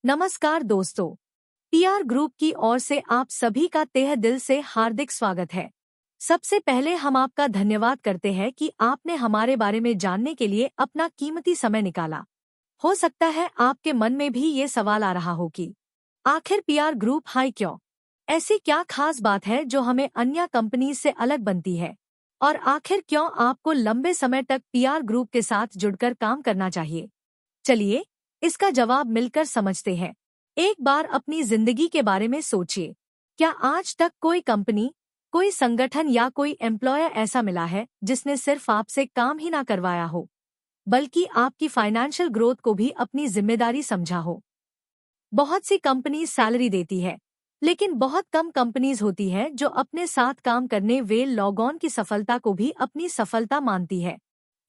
नमस्कार दोस्तों, PR group की ओर से आप सभी का तहे दिल से हार्दिक स्वागत है। सबसे पहले हम आपका धन्यवाद करते हैं कि आपने हमारे बारे में जानने के लिए अपना कीमती समय निकाला। हो सकता है आपके मन में भी ये सवाल आ रहा हो कि आखिर पीआर ग्रुप हाई क्यों? ऐसी क्या खास बात है जो हमें अन्य कंपनी से अलग बनती है? और आखिर क्यों आपको लंबे समय तक पीआर ग्रुप के साथ जुड़कर काम करना चाहिए? चलिए, इसका जवाब मिलकर समझते हैं। एक बार अपनी जिंदगी के बारे में सोचिए। क्या आज तक कोई कंपनी, कोई संगठन या कोई एम्प्लॉयर ऐसा मिला है जिसने सिर्फ आपसे काम ही ना करवाया हो, बल्कि आपकी फाइनेंशियल ग्रोथ को भी अपनी जिम्मेदारी समझा हो? बहुत सी कंपनी सैलरी देती है, लेकिन बहुत कम कंपनीज होती है जो अपने साथ काम करने वे लॉग ऑन की सफलता को भी अपनी सफलता मानती है।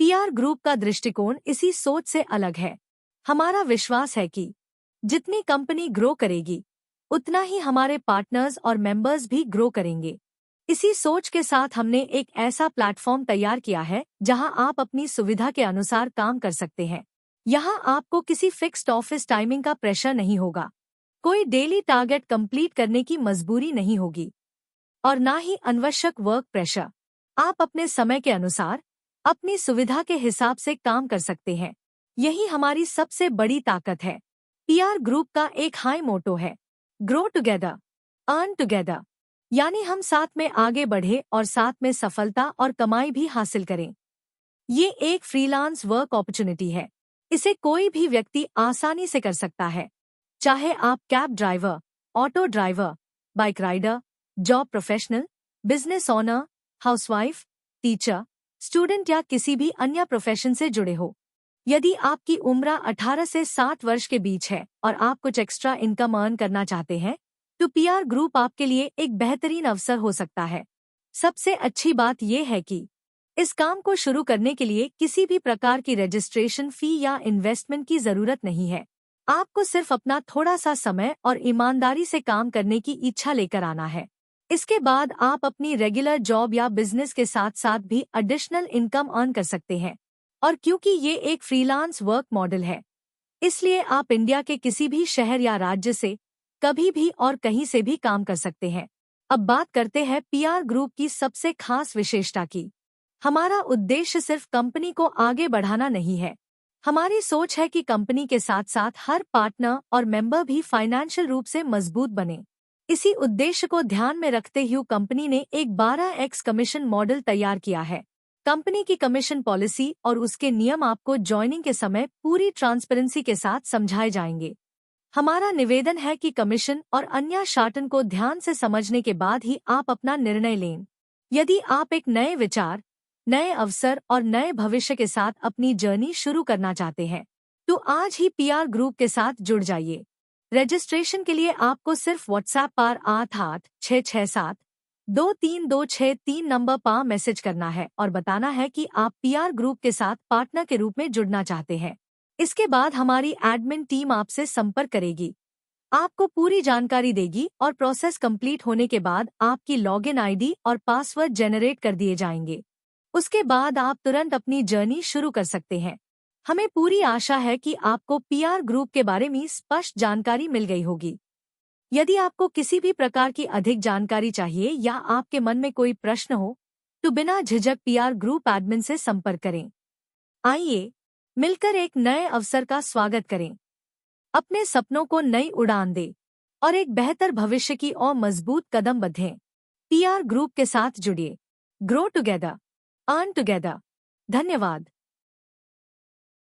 पीआर ग्रुप का दृष्टिकोण इसी सोच से अलग है। हमारा विश्वास है कि जितनी कंपनी ग्रो करेगी, उतना ही हमारे पार्टनर्स और मेंबर्स भी ग्रो करेंगे। इसी सोच के साथ हमने एक ऐसा प्लेटफॉर्म तैयार किया है जहां आप अपनी सुविधा के अनुसार काम कर सकते हैं। यहाँ आपको किसी फिक्स्ड ऑफिस टाइमिंग का प्रेशर नहीं होगा, कोई डेली टारगेट कंप्लीट करने की मजबूरी नहीं होगी और ना ही अनावश्यक वर्क प्रेशर। आप अपने समय के अनुसार, अपनी सुविधा के हिसाब से काम कर सकते हैं। यही हमारी सबसे बड़ी ताकत है। पीआर ग्रुप का एक हाई मोटो है, ग्रो टुगेदर, अर्न टुगेदर। यानी हम साथ में आगे बढ़े और साथ में सफलता और कमाई भी हासिल करें। ये एक फ्रीलांस वर्क अपॉर्चुनिटी है। इसे कोई भी व्यक्ति आसानी से कर सकता है, चाहे आप cab driver, auto driver, bike rider, job professional, business owner, housewife, teacher, student या किसी भी अन्य प्रोफेशन से जुड़े हो। यदि आपकी उम्र 18 से 60 वर्ष के बीच है और आप कुछ एक्स्ट्रा इनकम अर्न करना चाहते हैं, तो पीआर ग्रुप आपके लिए एक बेहतरीन अवसर हो सकता है। सबसे अच्छी बात यह है कि इस काम को शुरू करने के लिए किसी भी प्रकार की रजिस्ट्रेशन फी या इन्वेस्टमेंट की जरूरत नहीं है। आपको सिर्फ अपना थोड़ा सा समय और ईमानदारी से काम करने की इच्छा लेकर आना है। इसके बाद आप अपनी रेगुलर जॉब या बिजनेस के साथ साथ भी एडिशनल इनकम अर्न कर सकते हैं। और क्योंकि ये एक फ्रीलांस वर्क मॉडल है, इसलिए आप इंडिया के किसी भी शहर या राज्य से कभी भी और कहीं से भी काम कर सकते हैं। अब बात करते हैं पीआर ग्रुप की सबसे खास विशेषता की। हमारा उद्देश्य सिर्फ कंपनी को आगे बढ़ाना नहीं है। हमारी सोच है कि कंपनी के साथ साथ हर पार्टनर और मेंबर भी फाइनेंशियल रूप से मजबूत बने। इसी उद्देश्य को ध्यान में रखते हुए कंपनी ने एक 12x कमीशन मॉडल तैयार किया है। कंपनी की कमीशन पॉलिसी और उसके नियम आपको ज्वाइनिंग के समय पूरी ट्रांसपेरेंसी के साथ समझाए जाएंगे। हमारा निवेदन है कि कमीशन और अन्य शार्टन को ध्यान से समझने के बाद ही आप अपना निर्णय लें। यदि आप एक नए विचार, नए अवसर और नए भविष्य के साथ अपनी जर्नी शुरू करना चाहते हैं, तो आज ही पीआर ग्रुप के साथ जुड़ जाइए। रजिस्ट्रेशन के लिए आपको सिर्फ व्हाट्सएप पर 8866723263 नंबर पर मैसेज करना है और बताना है कि आप पीआर ग्रुप के साथ पार्टनर के रूप में जुड़ना चाहते हैं। इसके बाद हमारी एडमिन टीम आपसे संपर्क करेगी, आपको पूरी जानकारी देगी और प्रोसेस कंप्लीट होने के बाद आपकी लॉगिन आईडी और पासवर्ड जनरेट कर दिए जाएंगे। उसके बाद आप तुरंत अपनी जर्नी शुरू कर सकते हैं। हमें पूरी आशा है कि आपको पीआर ग्रुप के बारे में स्पष्ट जानकारी मिल गई होगी। यदि आपको किसी भी प्रकार की अधिक जानकारी चाहिए या आपके मन में कोई प्रश्न हो, तो बिना झिझक पीआर ग्रुप एडमिन से संपर्क करें। आइए, मिलकर एक नए अवसर का स्वागत करें। अपने सपनों को नई उड़ान दें और एक बेहतर भविष्य की ओर मजबूत कदम बढ़ें। पीआर ग्रुप के साथ जुड़िए, ग्रो टुगेदर, अर्न टुगेदर। धन्यवाद।